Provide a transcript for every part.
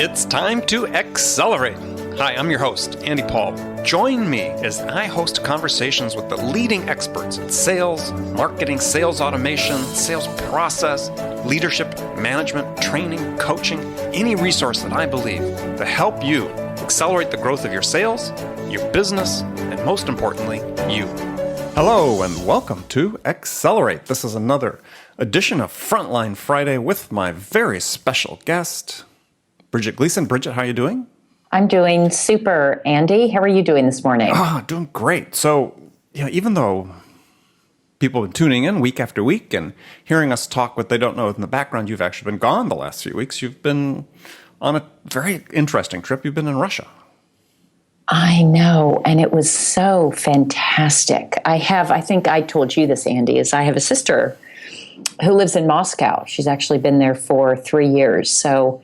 It's time to accelerate. Hi, I'm your host, Andy Paul. Join me as I host conversations with the leading experts in sales, marketing, sales automation, sales process, leadership, management, training, coaching, any resource that I believe to help you accelerate the growth of your sales, your business, and most importantly, you. Hello and welcome to Accelerate. This is another edition of Frontline Friday with my very special guest, Bridget Gleason. Bridget, how are you doing? I'm doing super, Andy. How are you doing this morning? Doing great. So, even though people have been tuning in week after week and hearing us talk what they don't know in the background, you've actually been gone the last few weeks. You've been on a very interesting trip. You've been in Russia. I know, and it was so fantastic. I think I told you this, Andy, is I have a sister who lives in Moscow. She's actually been there for 3 years. So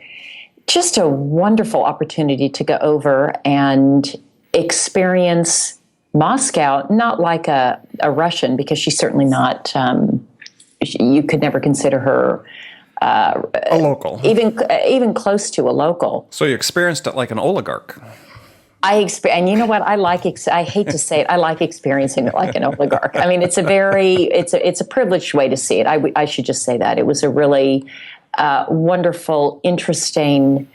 just a wonderful opportunity to go over and experience Moscow, not like a Russian, because she's certainly not, you could never consider her a local. Even close to a local. So you experienced it like an oligarch. And you know what? I hate to say it. I like experiencing it like an oligarch. I mean, it's a privileged way to see it. I should just say that. It was a really wonderful, interesting,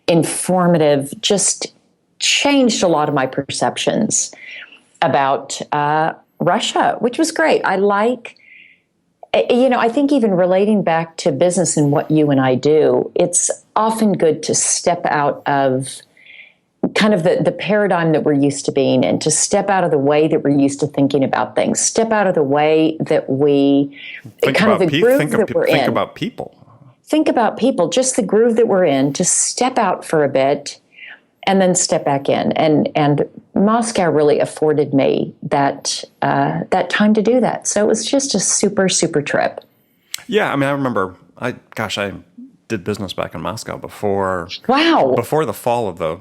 informative, just changed a lot of my perceptions about Russia, which was great. I think even relating back to business and what you and I do, it's often good to step out of kind of the paradigm that we're used to being in, to step out of the way that we're used to thinking about things, step out of the way that we, Think about people. Think about people, just the groove that we're in, to step out for a bit and then step back in. And Moscow really afforded me that time to do that. So it was just a super, super trip. Yeah, I mean, I remember, I did business back in Moscow before the fall of the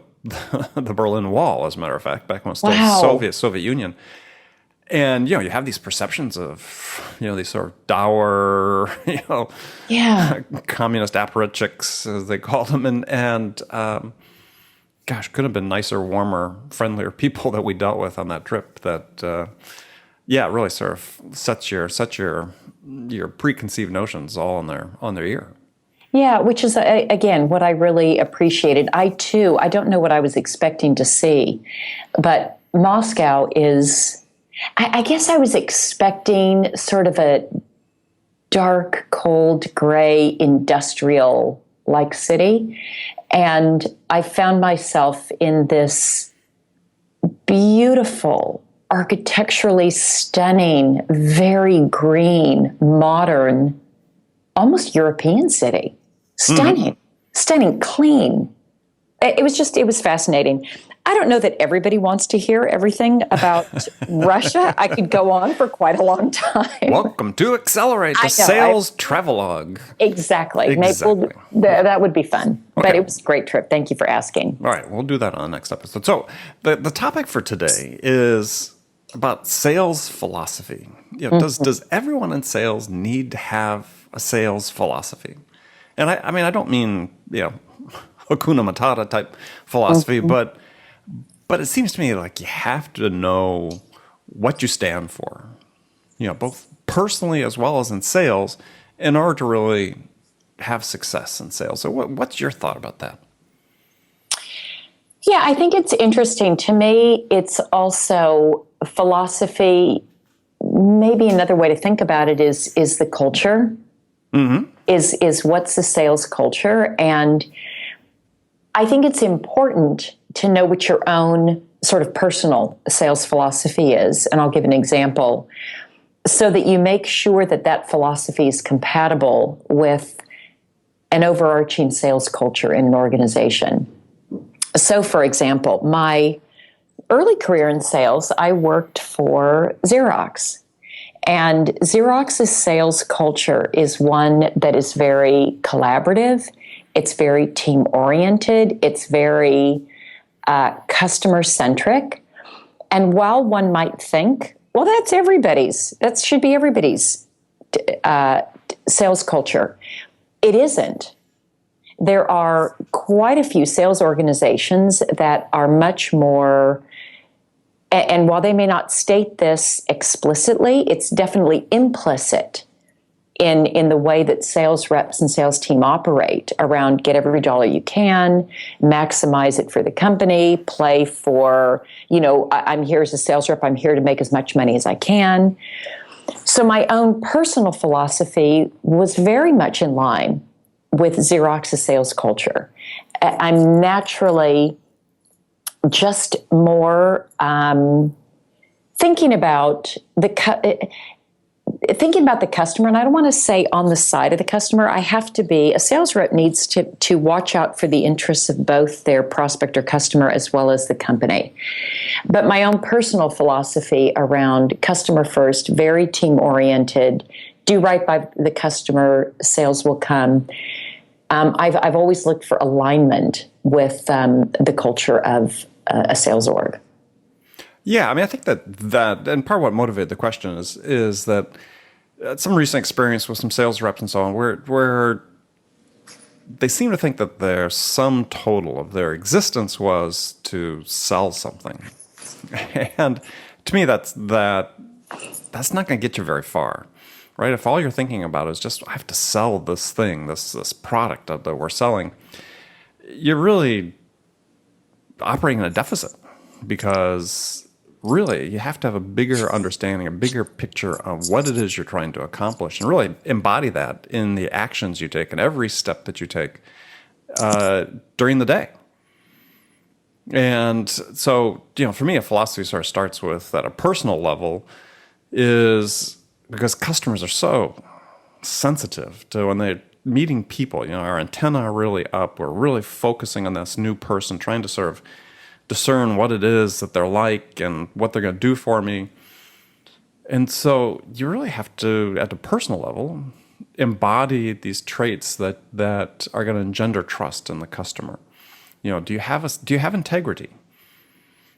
Berlin Wall, as a matter of fact, back when it was still Soviet Union. And, you have these perceptions of, these sort of dour, communist apparatchiks, as they call them. And could have been nicer, warmer, friendlier people that we dealt with on that trip that, really sort of sets your preconceived notions all on their ear. Yeah, which is, again, what I really appreciated. I don't know what I was expecting to see, but Moscow is, I guess I was expecting sort of a dark, cold, gray, industrial-like city, and I found myself in this beautiful, architecturally stunning, very green, modern, almost European city. Stunning, clean. It was fascinating. I don't know that everybody wants to hear everything about Russia. I could go on for quite a long time. Welcome to Accelerate, the sales travelogue. Exactly. Maybe that would be fun. Okay. But it was a great trip. Thank you for asking. All right, we'll do that on the next episode. So the topic for today is about sales philosophy. Does everyone in sales need to have a sales philosophy? And I don't mean, Hakuna Matata type philosophy, but it seems to me like you have to know what you stand for, both personally as well as in sales, in order to really have success in sales. So what's your thought about that? Yeah, I think it's interesting. To me, it's also philosophy. Maybe another way to think about it is the culture. Mm-hmm. Is what's the sales culture? And I think it's important to know what your own sort of personal sales philosophy is. And I'll give an example so that you make sure that philosophy is compatible with an overarching sales culture in an organization. So, for example, my early career in sales, I worked for Xerox. And Xerox's sales culture is one that is very collaborative. It's very team-oriented. It's very customer-centric. And while one might think, well, that should be everybody's sales culture, it isn't. There are quite a few sales organizations that are much more, and while they may not state this explicitly, it's definitely implicit in the way that sales reps and sales team operate around get every dollar you can, maximize it for the company, play for, I'm here as a sales rep, I'm here to make as much money as I can. So my own personal philosophy was very much in line with Xerox's sales culture. I'm naturally just more thinking about the customer, and I don't want to say on the side of the customer. I have to be, a sales rep needs to watch out for the interests of both their prospect or customer as well as the company. But my own personal philosophy around customer first, very team oriented, do right by the customer, sales will come. I've always looked for alignment with the culture of a sales org. Yeah, I mean, I think that and part of what motivated the question is that some recent experience with some sales reps and so on, where they seem to think that their sum total of their existence was to sell something, and to me, that's not going to get you very far, right? If all you're thinking about is just I have to sell this thing, this product that we're selling, you're really operating in a deficit because really, you have to have a bigger understanding, a bigger picture of what it is you're trying to accomplish, and really embody that in the actions you take and every step that you take during the day. And so, for me, a philosophy sort of starts with, at a personal level, is because customers are so sensitive to when they're meeting people. Our antennae are really up. We're really focusing on this new person, trying to sort of discern what it is that they're like and what they're going to do for me. And so you really have to, at the personal level, embody these traits that are going to engender trust in the customer. Do you have integrity?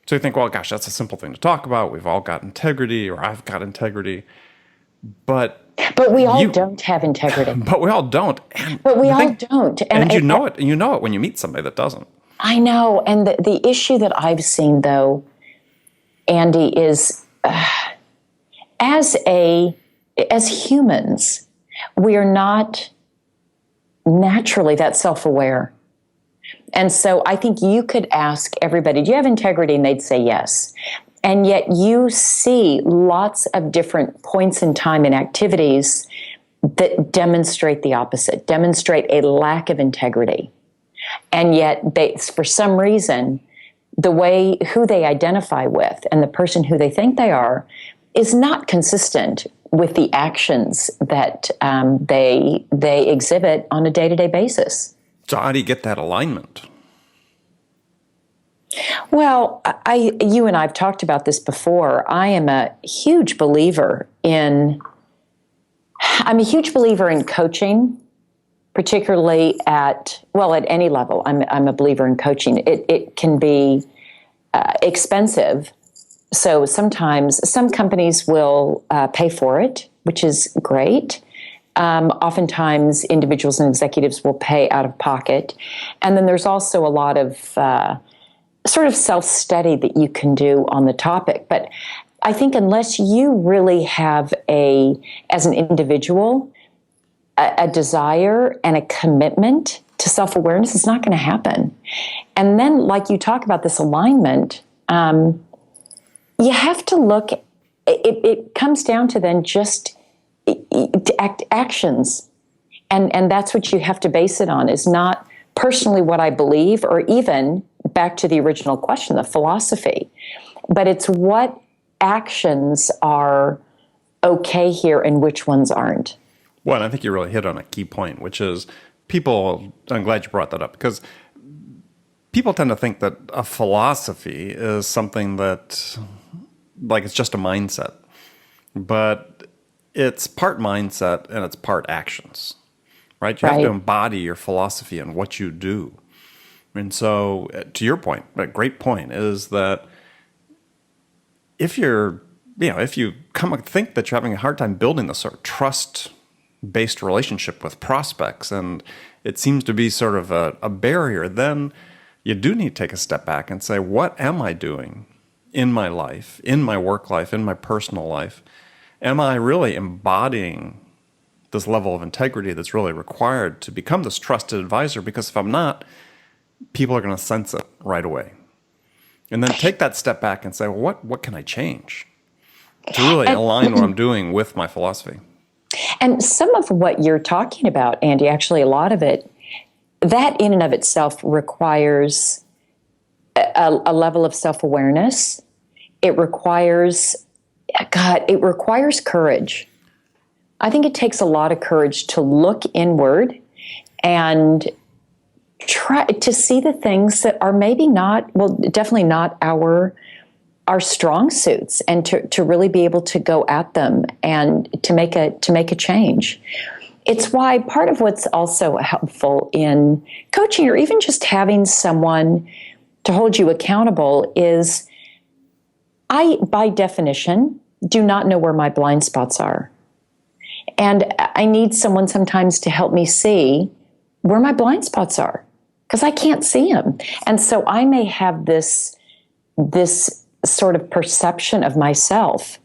So you think, well, gosh, that's a simple thing to talk about. We've all got integrity, or I've got integrity. But we all don't have integrity. But we all don't. But we all don't. And you know it. You know it when you meet somebody that doesn't. I know. And the issue that I've seen, though, Andy, is as humans, we are not naturally that self-aware. And so I think you could ask everybody, do you have integrity? And they'd say yes. And yet you see lots of different points in time and activities that demonstrate the opposite, demonstrate a lack of integrity. And yet they, for some reason, who they identify with and the person who they think they are is not consistent with the actions that they exhibit on a day-to-day basis. So how do you get that alignment? Well, you and I have talked about this before. I am a huge believer in coaching, particularly at any level. I'm a believer in coaching. It can be expensive. So sometimes some companies will pay for it, which is great. Oftentimes individuals and executives will pay out of pocket. And then there's also a lot of sort of self-study that you can do on the topic. But I think unless you really have as an individual, a desire and a commitment to self-awareness, it's not going to happen. And then, like you talk about this alignment, you have to look, it comes down to then just actions. And that's what you have to base it on, is not personally what I believe, or even back to the original question, the philosophy, but it's what actions are okay here and which ones aren't. Well, and I think you really hit on a key point, which is I'm glad you brought that up, because people tend to think that a philosophy is something that, like, it's just a mindset. But it's part mindset and it's part actions, right? You have to embody your philosophy in what you do. And so, to your point, a great point is that if you think that you're having a hard time building this sort of trust based relationship with prospects, and it seems to be sort of a barrier, then you do need to take a step back and say, what am I doing in my life, in my work life, in my personal life? Am I really embodying this level of integrity that's really required to become this trusted advisor? Because if I'm not, people are going to sense it right away. And then take that step back and say, well, what can I change to really align what I'm doing with my philosophy? And some of what you're talking about, Andy, actually a lot of it, that in and of itself requires a level of self-awareness. It requires courage. I think it takes a lot of courage to look inward and try to see the things that are maybe not, well, definitely not our strong suits, and to really be able to go at them and to make a change. It's why part of what's also helpful in coaching, or even just having someone to hold you accountable, is I, by definition, do not know where my blind spots are. And I need someone sometimes to help me see where my blind spots are, because I can't see them. And so I may have this sort of perception of myself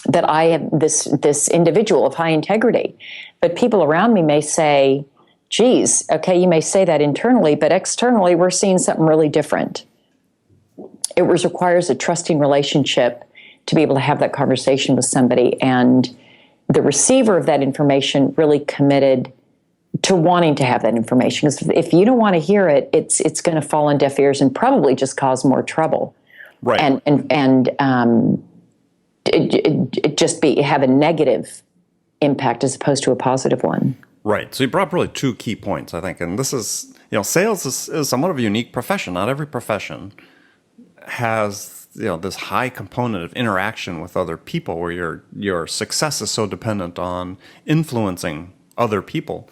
that I am this individual of high integrity. But people around me may say, geez, okay, you may say that internally, but externally we're seeing something really different. It requires a trusting relationship to be able to have that conversation with somebody, and the receiver of that information really committed to wanting to have that information. Because if you don't want to hear it, it's going to fall on deaf ears and probably just cause more trouble. Right. And it just have a negative impact as opposed to a positive one. Right. So you brought up really two key points, I think. And this is, sales is somewhat of a unique profession. Not every profession has, this high component of interaction with other people where your success is so dependent on influencing other people.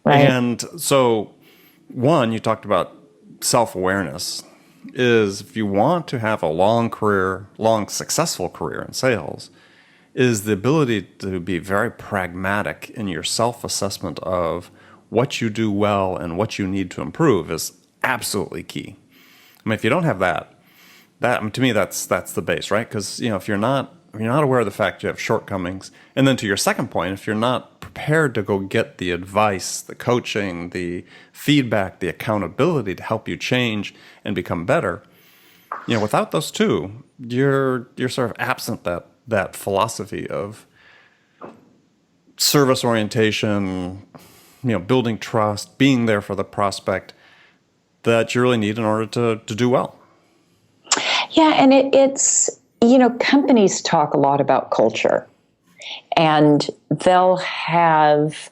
Right. And so, one, you talked about self-awareness, is if you want to have a long successful career in sales, is the ability to be very pragmatic in your self-assessment of what you do well and what you need to improve is absolutely key. I mean, if you don't have that to me, that's the base, right? Because if you're not aware of the fact you have shortcomings, and then to your second point, if you're not prepared to go get the advice, the coaching, the feedback, the accountability to help you change and become better, without those two, you're sort of absent that philosophy of service orientation, building trust, being there for the prospect that you really need in order to do well. Yeah, and it's, companies talk a lot about culture, and they'll have,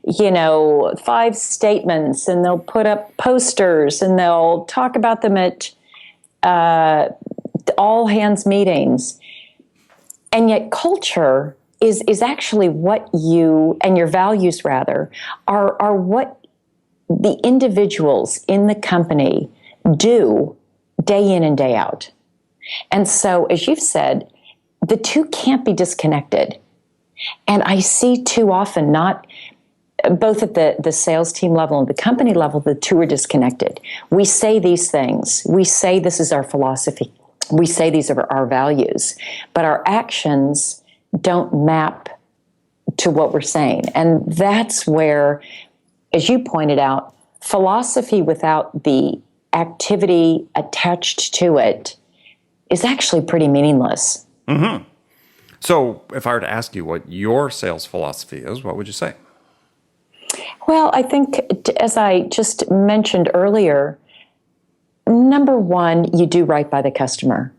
5 statements, and they'll put up posters, and they'll talk about them at all hands meetings. And yet culture is actually what you, and your values rather, are what the individuals in the company do day in and day out. And so, as you've said, the two can't be disconnected. And I see too often, not both at the sales team level and the company level, the two are disconnected. We say these things. We say this is our philosophy. We say these are our values. But our actions don't map to what we're saying. And that's where, as you pointed out, philosophy without the activity attached to it is actually pretty meaningless. Mm-hmm. So if I were to ask you what your sales philosophy is, what would you say? Well, I think, as I just mentioned earlier, number one, you do right by the customer.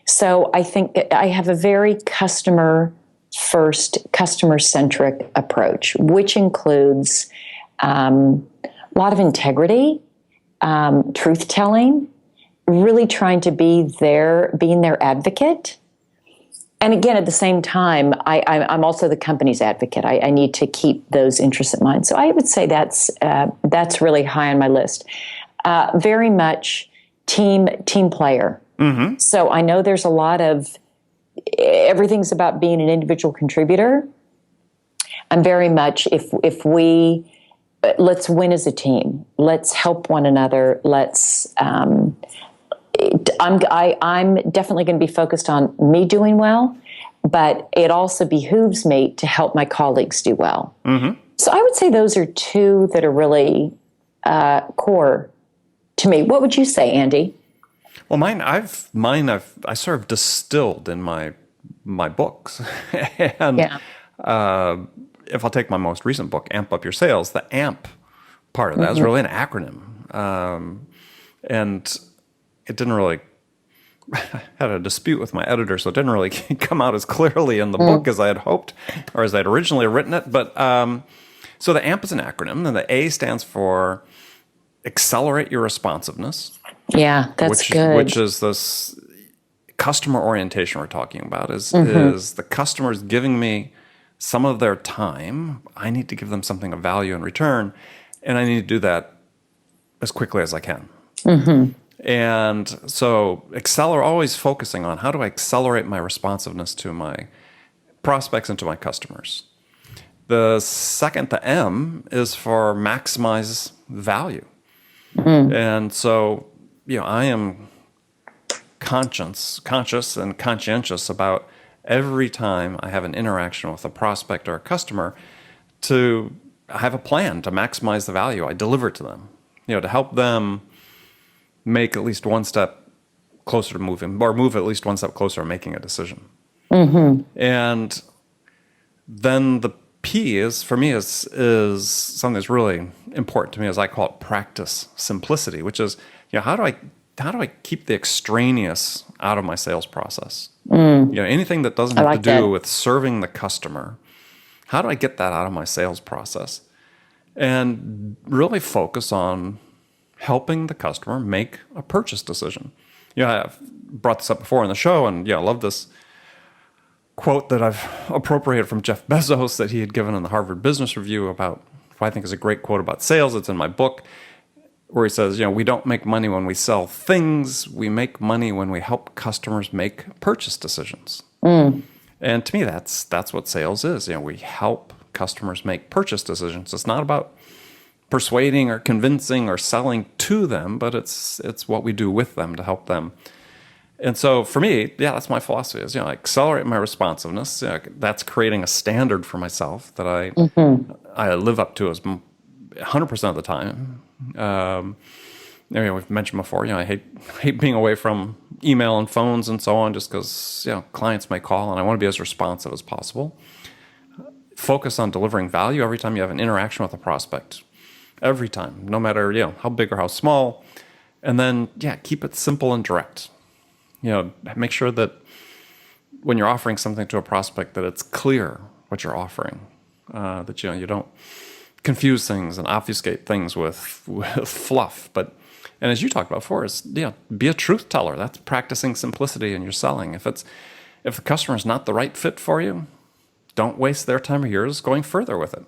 So I think I have a very customer-first, customer-centric approach, which includes a lot of integrity, truth-telling, really trying to being their advocate. And again, at the same time, I'm also the company's advocate. I need to keep those interests in mind. So I would say that's really high on my list. Very much team player. Mm-hmm. So I know there's a lot of, everything's about being an individual contributor. I'm very much, if we, let's win as a team. Let's help one another. I'm definitely going to be focused on me doing well, but it also behooves me to help my colleagues do well. Mm-hmm. So I would say those are two that are really core to me. What would you say, Andy? Well, I sort of distilled in my books, and if I'll take my most recent book, Amp Up Your Sales, the AMP part of that is really an acronym, and it didn't really. I had a dispute with my editor, so it didn't really come out as clearly in the book as I had hoped, or as I'd originally written it. But so the AMP is an acronym, and the A stands for Accelerate Your Responsiveness. Yeah, that's good. Which is this customer orientation we're talking about, is the customers giving me some of their time. I need to give them something of value in return, and I need to do that as quickly as I can. Mm-hmm. And so always focusing on how do I accelerate my responsiveness to my prospects and to my customers. The second, the M, is for maximize value. Mm. And so, I am conscious and conscientious about every time I have an interaction with a prospect or a customer to have a plan to maximize the value I deliver to them, to help them make at least one step closer to moving, or move at least one step closer to making a decision. Mm-hmm. And then the P is, for me, is something that's really important to me, as I call it, practice simplicity, which is, how do I keep the extraneous out of my sales process? Anything that doesn't have to do with serving the customer, how do I get that out of my sales process? And really focus on helping the customer make a purchase decision. I've brought this up before in the show, and I love this quote that I've appropriated from Jeff Bezos that he had given in the Harvard Business Review about, what I think is a great quote about sales. It's in my book, where he says, we don't make money when we sell things. We make money when we help customers make purchase decisions. Mm. And to me, that's what sales is. We help customers make purchase decisions. It's not about persuading or convincing or selling to them, but it's what we do with them to help them. And so for me, that's my philosophy, is I accelerate my responsiveness. That's creating a standard for myself that I live up to as 100% of the time. We've mentioned before, I hate being away from email and phones and so on, just because clients may call, and I want to be as responsive as possible. Focus on delivering value every time you have an interaction with a prospect. Every time, no matter how big or how small, and then keep it simple and direct. Make sure that when you're offering something to a prospect, that it's clear what you're offering. That you don't confuse things and obfuscate things with fluff. And as you talked about before, is be a truth teller. That's practicing simplicity in your selling. If the customer is not the right fit for you, don't waste their time or yours going further with it.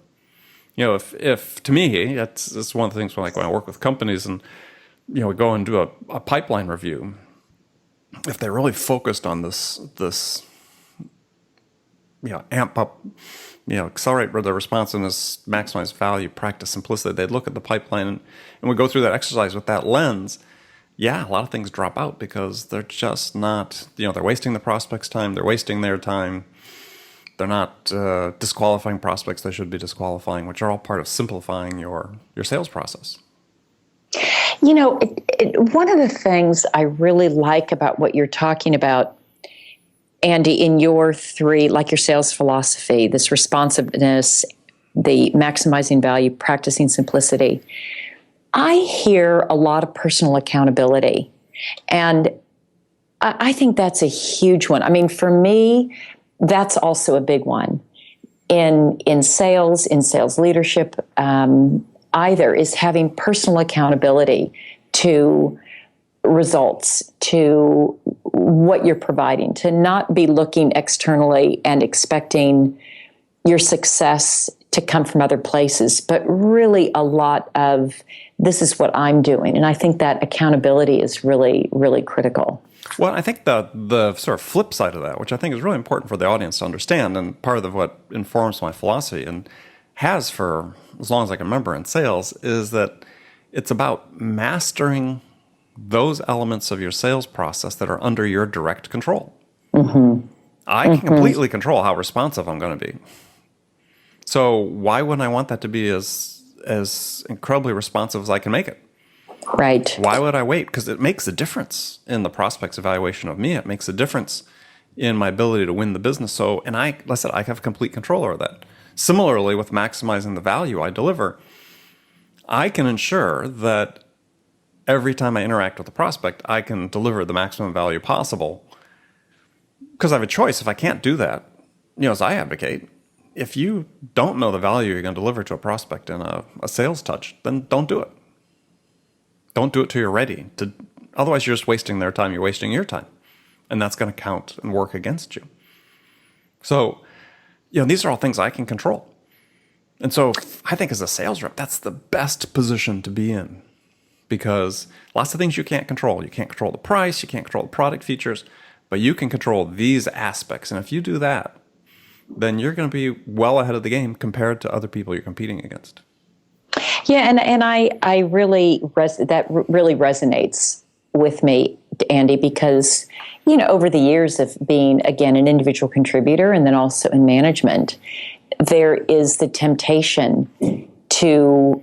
If to me, it's one of the things when I work with companies and, we go and do a pipeline review, if they're really focused on this, amp up, accelerate the responsiveness, maximize value, practice simplicity, they'd look at the pipeline and we go through that exercise with that lens. A lot of things drop out because they're just not, they're wasting the prospect's time, they're wasting their time. They're not disqualifying prospects they should be disqualifying, which are all part of simplifying your sales process. One of the things I really like about what you're talking about, Andy, in your three, like your sales philosophy, this responsiveness, the maximizing value, practicing simplicity, I hear a lot of personal accountability. And I think that's a huge one. I mean, for me, that's also a big one in sales leadership. Either is having personal accountability to results, to what you're providing, to not be looking externally and expecting your success to come from other places, but really a lot of this is what I'm doing. And I think that accountability is really, really critical. Well, I think the sort of flip side of that, which I think is really important for the audience to understand, and part of what informs my philosophy and has for as long as I can remember in sales, is that it's about mastering those elements of your sales process that are under your direct control. Mm-hmm. I can completely control how responsive I'm going to be. So why wouldn't I want that to be as incredibly responsive as I can make it? Right. Why would I wait? Because it makes a difference in the prospect's evaluation of me. It makes a difference in my ability to win the business. So, and like I said, I have complete control over that. Similarly, with maximizing the value I deliver, I can ensure that every time I interact with a prospect, I can deliver the maximum value possible. Because I have a choice. If I can't do that, as I advocate, if you don't know the value you're going to deliver to a prospect in a sales touch, then don't do it. Don't do it till you're ready. Otherwise, you're just wasting their time. You're wasting your time. And that's going to count and work against you. So, these are all things I can control. And so I think as a sales rep, that's the best position to be in. Because lots of things you can't control. You can't control the price. You can't control the product features. But you can control these aspects. And if you do that, then you're going to be well ahead of the game compared to other people you're competing against. Yeah, and I really that really resonates with me, Andy, because over the years of being again an individual contributor and then also in management, there is the temptation to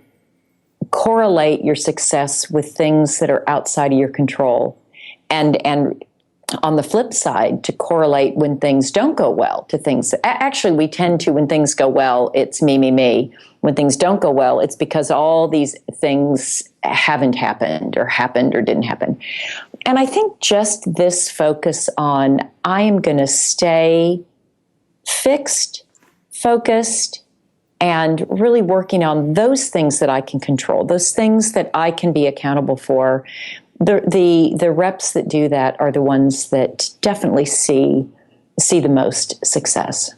correlate your success with things that are outside of your control, and on the flip side, to correlate when things don't go well to things. Actually, we tend to, when things go well, it's me, me, me. When things don't go well, it's because all these things haven't happened or didn't happen. And I think just this focus on, I am going to stay fixed, focused, and really working on those things that I can control, those things that I can be accountable for. The reps that do that are the ones that definitely see the most success.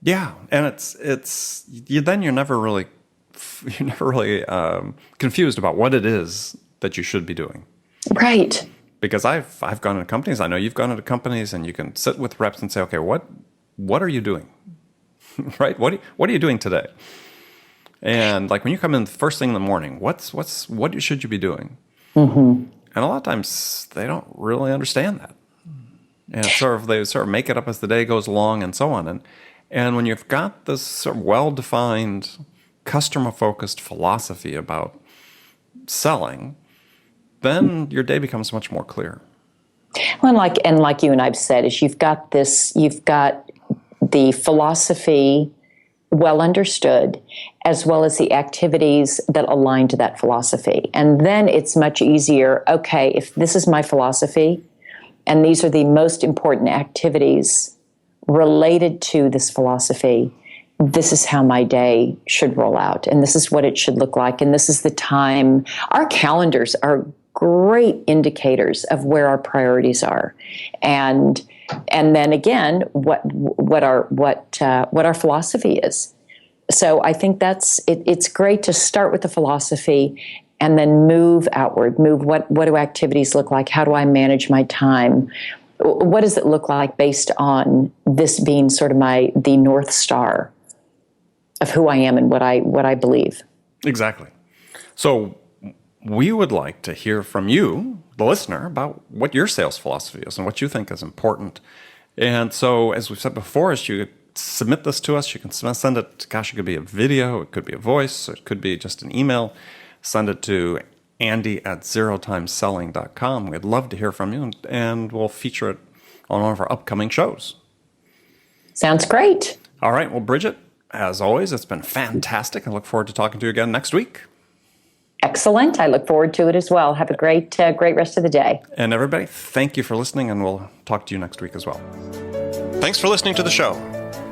Yeah, and it's then you're never really confused about what it is that you should be doing. Right. Because I've gone into companies, I know you've gone into companies, and you can sit with reps and say, okay, what are you doing? Right? What are you doing today? And like when you come in first thing in the morning, what should you be doing? Mm-hmm. And a lot of times they don't really understand that. And they sort of make it up as the day goes along and so on. And when you've got this sort of well-defined, customer-focused philosophy about selling, then your day becomes much more clear. Well, like you and I've said, is you've got the philosophy well understood, as well as the activities that align to that philosophy. And then it's much easier, okay, if this is my philosophy, and these are the most important activities related to this philosophy, this is how my day should roll out, and this is what it should look like, and this is the time. Our calendars are great indicators of where our priorities are, and then again, what our philosophy is. So I think it's great to start with the philosophy and then move outward. What do activities look like? How do I manage my time? What does it look like based on this being sort of the North Star of who I am and what I believe? Exactly. So we would like to hear from you, the listener, about what your sales philosophy is and what you think is important. And so, as we've said before, as you submit this to us, you can send it, it could be a video, it could be a voice, it could be just an email. Send it to andy@zerotimeselling.com. We'd love to hear from you, and we'll feature it on one of our upcoming shows. Sounds great. All right. Well, Bridget, as always, it's been fantastic. I look forward to talking to you again next week. Excellent. I look forward to it as well. Have a great rest of the day. And everybody, thank you for listening, and we'll talk to you next week as well. Thanks for listening to the show.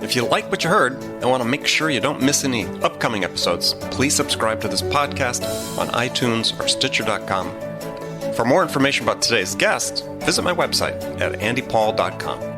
If you like what you heard and want to make sure you don't miss any upcoming episodes, please subscribe to this podcast on iTunes or Stitcher.com. For more information about today's guest, visit my website at andypaul.com.